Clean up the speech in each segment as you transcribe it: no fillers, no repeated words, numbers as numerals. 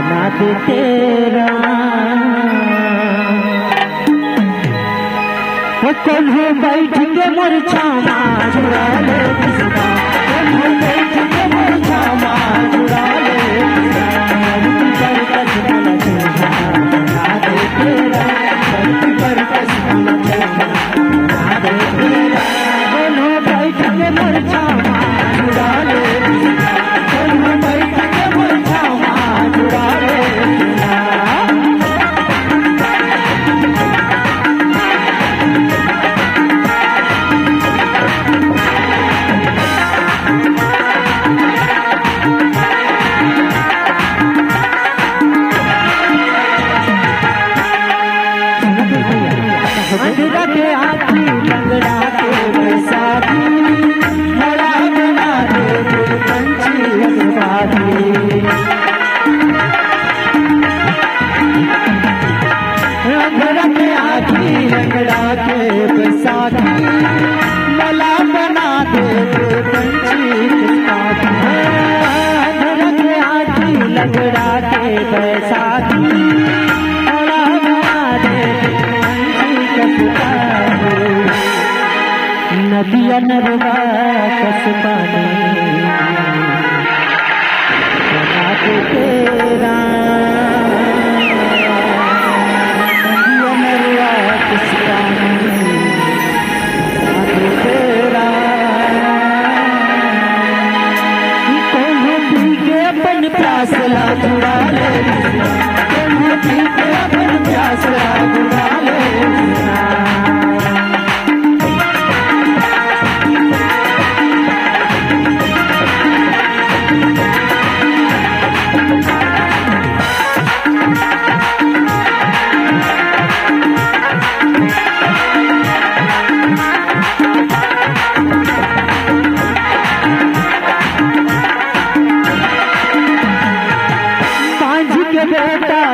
बना दे तेरा कोल्हे बैठ के मोर छामा जुड़ा ले किसका कोल्हे बैठ के मोर छामा जुड़ा ले पर कसम बना दे तेरा पर कसम बना दे तेरा कोल्हे बैठ के मोर छामा जुड़ा ले कोल्हे बैठ के मोर छामा जुड़ा ले नदिया नरवा कसबाने बना दे तेरा नदिया नरवा कसबाने बना दे तेरा कोल्हे पी के अपन प्यासला जुड़ा ले कोल्हे पी के अपन प्यासला जुड़ा ले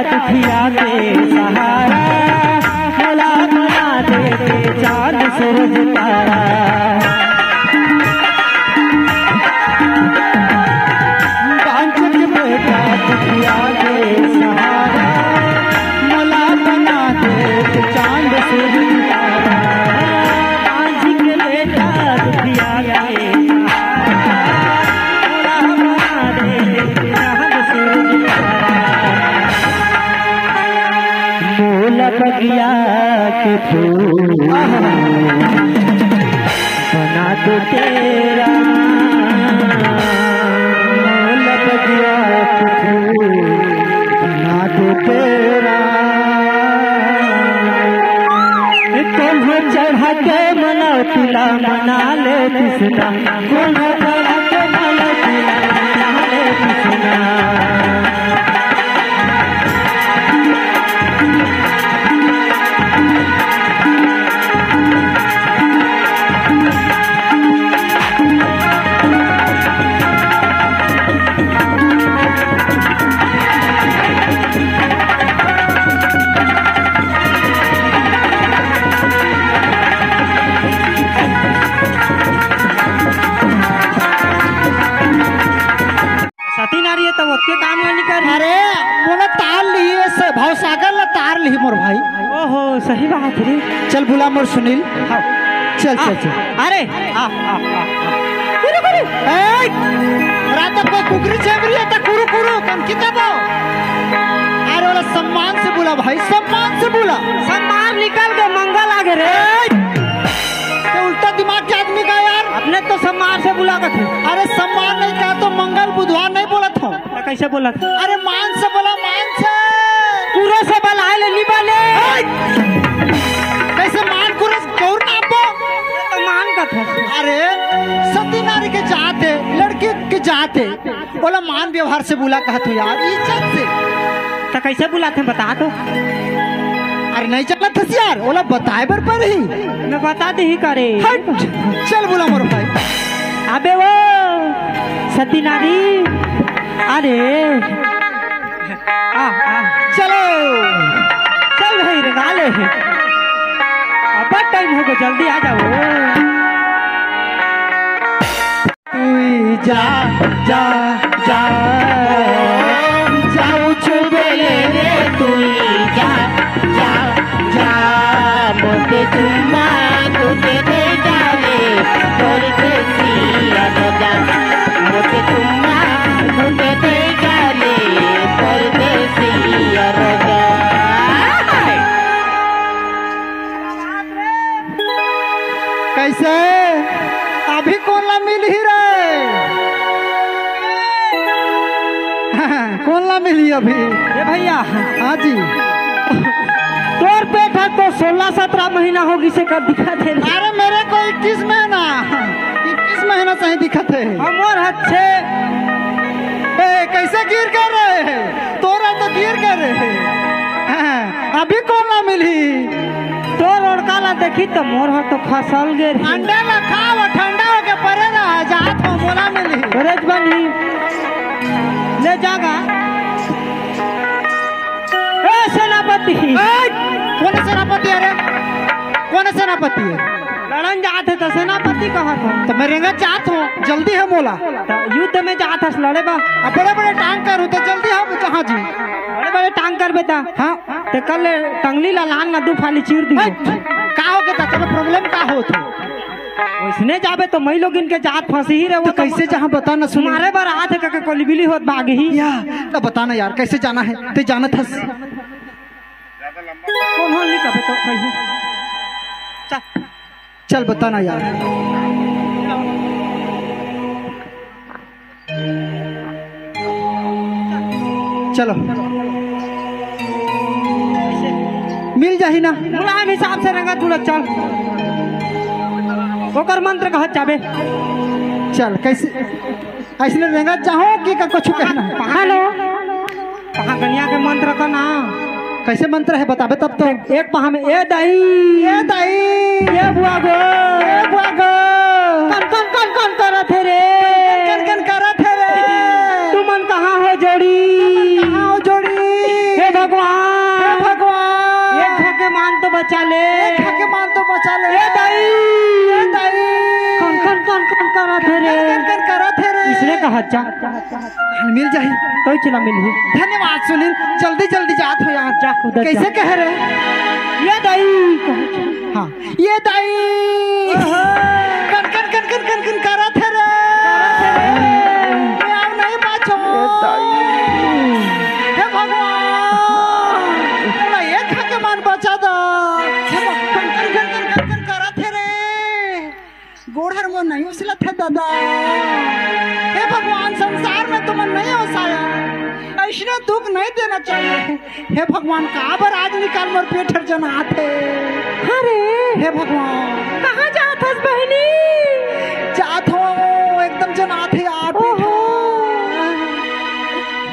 दुखिया के सहारा भला बना दे चांद सूरज तारा कांचन बेटा दुखिया के सहारा भला बना दे चांद सूरज तारा कांचन बेटा दुखिया के भला बना दे चांद सूरज तारा बगिया के फूल बना दो तेरा बगिया के फूल बना दो तेरा कोल्हे चढ़ा के मना तुला मना ले कृष्णा कोल्हे चढ़ा के मना तुला मना ले कृष्णा अरे मोला तार लिए से भाव सागर ला तार ली मोर भाई। ओहो सही बात रे। चल बुला मोर सुनील। हाँ चल चल चल। अरे रात को कुकरी चेमरी है कुरु कुरु कम किताबो। अरे वाला सम्मान से बुला भाई, सम्मान से बुला। सम्मान निकल के मंगल आगे रे। तो उल्टा दिमाग के आदमी का यार। अपने तो सम्मान से बुला थे। अरे सम्मान नहीं कहा तो मंगल बुधवार नहीं बोला था। कैसे बोला था? अरे मान से बोला, मान से पूरा से बलाए ले निबाले। कैसे मान कुरे कौर ना बो तो मान का था। अरे सती नारी के जाते लड़के के जाते बोला मान व्यवहार से बुला कहा तो यार इज्जत से। तो कैसे बुलाते बता तो। अरे नहीं चलना था यार, बोला बताए बर पर ही मैं बता दे ही करे। चल बोला मोर भाई। अबे वो सती नारी, अरे चलो चल भाई रंगा ले। अब टाइम हो गया, जल्दी आ जाओ। तू जा जा जा जाओ कौन ला मिली अभी? ए भैया हाँ जी। तोर पेट है तो 16-17 महीना होगी से कब दिखा थे अरे मेरे को 21 महीना 21 महीना से ही दिखत है। हमर हाथ से कैसे गिर कर रहे हैं? तोरा तो गिर कर रहे हैं। अभी कौन ला मिली? तोर ओड़का ला देखी तो मोर हाथ तो फसल गे अंडा ला खाओ ठंडा होके परे ना जात हो मोला मिली। गरज बनी ले जागा। ए सेनापति कौन सेनापति? अरे कौन सेनापति है? लड़न जात है तो सेनापति कहत हो। तो मैं रेंगा जात हूँ, जल्दी है मोला। तो युद्ध में जात है लड़े बा। अब बड़े बड़े टांग करूँ तो जल्दी हम कहाँ जी? बड़े बड़े टांग कर बेटा। हाँ ते कल टंगली ला लान ना दू फाली चीर दी। का हो गया? तेरा प्रॉब्लम का हो थे? वैसने जाबे तो मई लोग इनके जात फंसी ही रहे। तो कैसे जहाँ बताना सुन तुम्हारे बार हाथ है कोली बिली होत बाग ही या तो बताना यार कैसे जाना है? ते जाना था कौन हो नहीं कबे तो कहीं चल बताना यार। चलो मिल जाही ना मुलायम हिसाब से रंगा तुड़ा चल ओकर मंत्र कहत जाबे। चल कैसे ऐसने रेंगा चाहो कि का कुछ कहना है? हेलो कहाँ गनिया के मंत्र का ना कैसे मंत्र है बताबे तब तो। एक पहा में ए दाई ए बुआ गो कन कन कन कन करत है रे कन करत है रे। तू मन कहाँ हो जोड़ी हे भगवान एक खाके मान तो बचा ले ए दाई कन कन कन कन करत है रे इसने कहा जा मिल जाही तो चला मिल धन्यवाद सुनील। जल्दी जल्दी जात हो यार। जा उधर कैसे कह रहे? ये दाई हाँ ये दाई कन कन कन कन कन कन करत है रे। अब नहीं बाचो हे भगवान बोला ये खा के मान बचा दो। कन कन कन कन कन कन करत है रे। गोड़हर में नहीं उछलत है दादा। हे भगवान संसार में तुम नहीं हंसाया, ऐसा दुख नहीं देना चाहिए। हे भगवान काबर आज निकाल मोर पेट हर जना आते। अरे हे भगवान कहाँ जात हस बहनी? जात हो एकदम जना आते आप।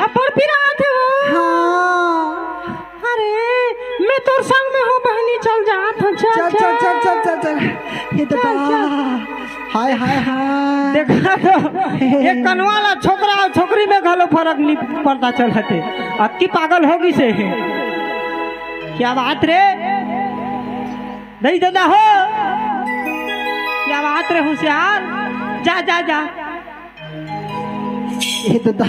अपर पिरात है वो। हाँ अरे मैं तोर संग में हूँ बहनी चल जात हूँ चल चल चल चल चल चल। हे दादा हाय हाय हाय देखा तो एक कनवाला छोकरा और छोकरी में घलो फर्क नहीं पड़ता चलते। अक्की पागल होगी से क्या बात रे नहीं दादा हो क्या बात रे होशियार जा जा जा। हे दादा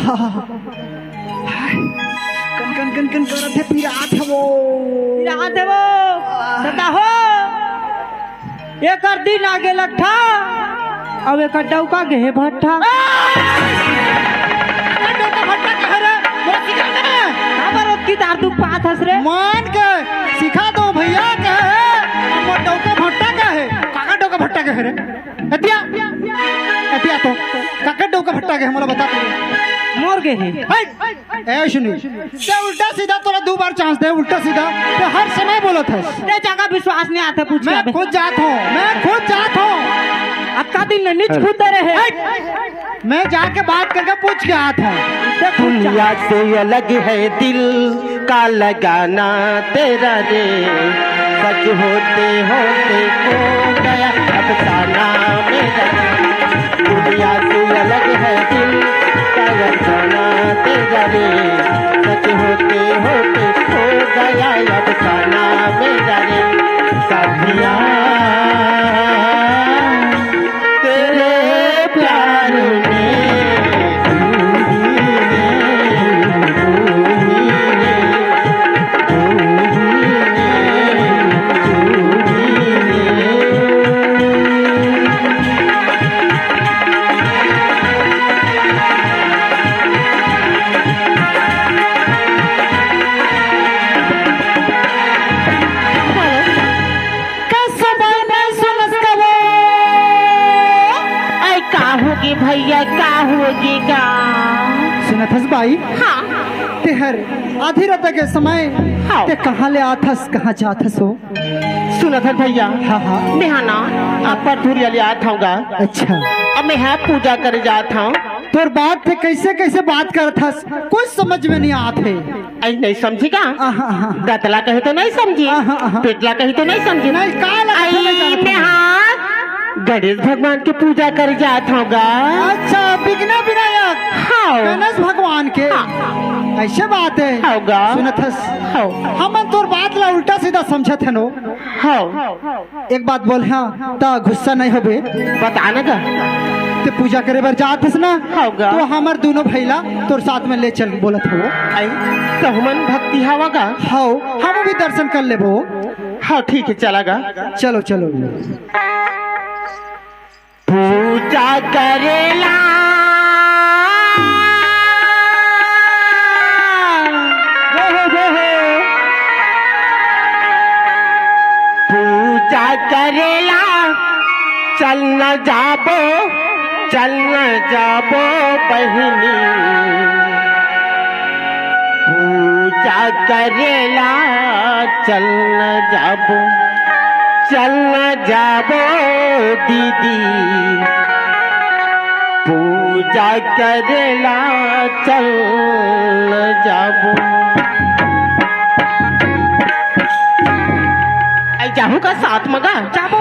कन कन कन कन करत है पिरात है वो दादा हो एक दिन आगे लट्ठा अब एक डौका गे भट्ठा। की तार तू पात हस रे मान के सिखा दो भैया क्या है? डौका भट्टा क्या है? काका डौका भट्टा क्या है रे? एतिया तो काका डौका भट्टा क्या है मला बता दे। मोर गे है ए सुनी ते उल्टा सीधा तोरा दो बार चांस दे। उल्टा सीधा तो हर समय बोलत है। ते जगह विश्वास नहीं आता पूछ मैं खुद जात हूँ अक्का दिन नीच खुद रहे मैं जाके बात करके पूछ के आता हूँ। दुनिया से अलग है दिल का लगाना तेरा रे। सच होते होते खो गया अफसाना मेरा। दुनिया से अलग है दिल का लगाना तेरा रे। सच होते होते खो गया अफसाना मेरा रे। साथिया तेरे प्यार में बताई हाँ तेहर आधी रात के समय हाँ। ते कहाँ ले आथस कहाँ जाथस हो? सुना था भैया। हाँ हाँ मैं हाँ ना आप पर धुरिया ले आता हूँगा। अच्छा अब मैं है पूजा करे जाता हूँ। तोर बात थे कैसे कैसे बात करथस कुछ समझ में नहीं आते। ऐ नहीं समझी का? गतला कहे तो नहीं समझी, पेटला कहे तो नहीं समझी। नहीं काला मैं हाँ गणेश भगवान की पूजा कर जाता हूँगा। अच्छा विघ्न विनायक हाँ गणेश भगवान के ऐसे बात है होगा। सुनथस हाँ हम तोर बात ला उल्टा सीधा समझत है नो। हाँ एक बात बोल हाँ ता गुस्सा नहीं होबे बताना का ते पूजा करे बार जाथस ना होगा। तो हमार दोनों भैला तोर साथ में ले चल बोलत हो। ऐ तो हमन भक्ति हवा का। हाँ हम भी दर्शन कर लेबो। हाँ ठीक है चलागा। चलो चलो पूजा करेला पूजा करेला चल न जाबो बहिनी। पूजा करेला चल न जाबो दीदी। पूजा करेला चल न जाबो। जाहू का साथ मगा जाबो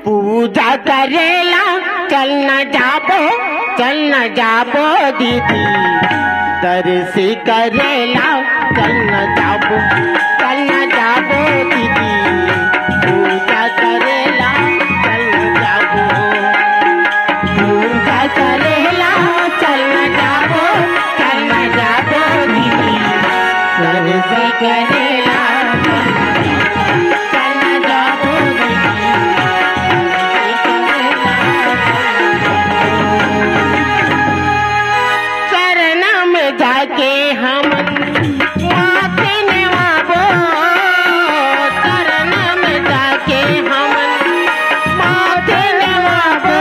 पूजा करेला चल न जाबो दीदी। दर्शी करेला चल न जाबो दीदी। पूजा करेला चल न जाबो। पूजा करेला चल न जाबो दीदी। दर्शी करेला चल न जाबो दीदी। चरण में जाके हम माथे नवाबो। चरण में जाके हम माथे नवाबो।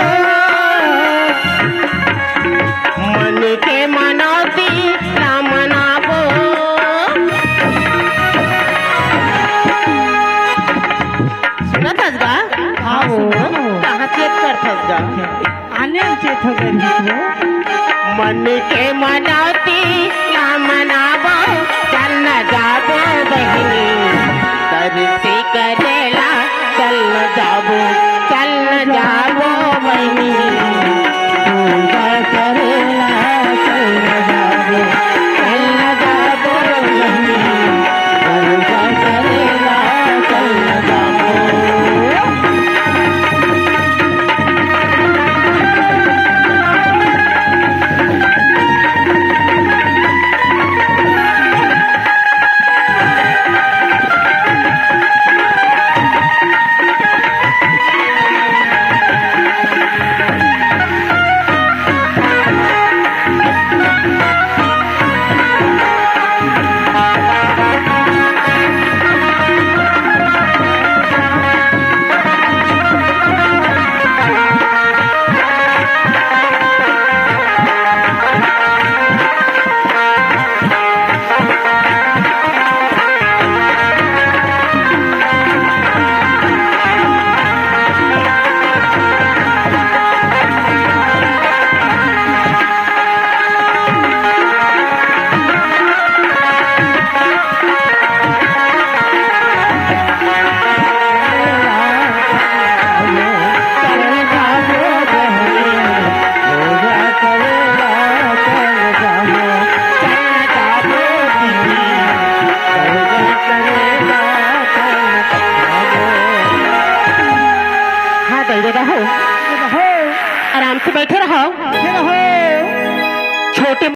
मन के मनौती ना मनाबो। सुना थस गा? हाँ कहाँ चेत कर थस गा? आने चेत हो गई मन के मनौती ना मनाबो। चल न जाबो बहिनी। दर्शी करेला चल न जाबो बहिनी।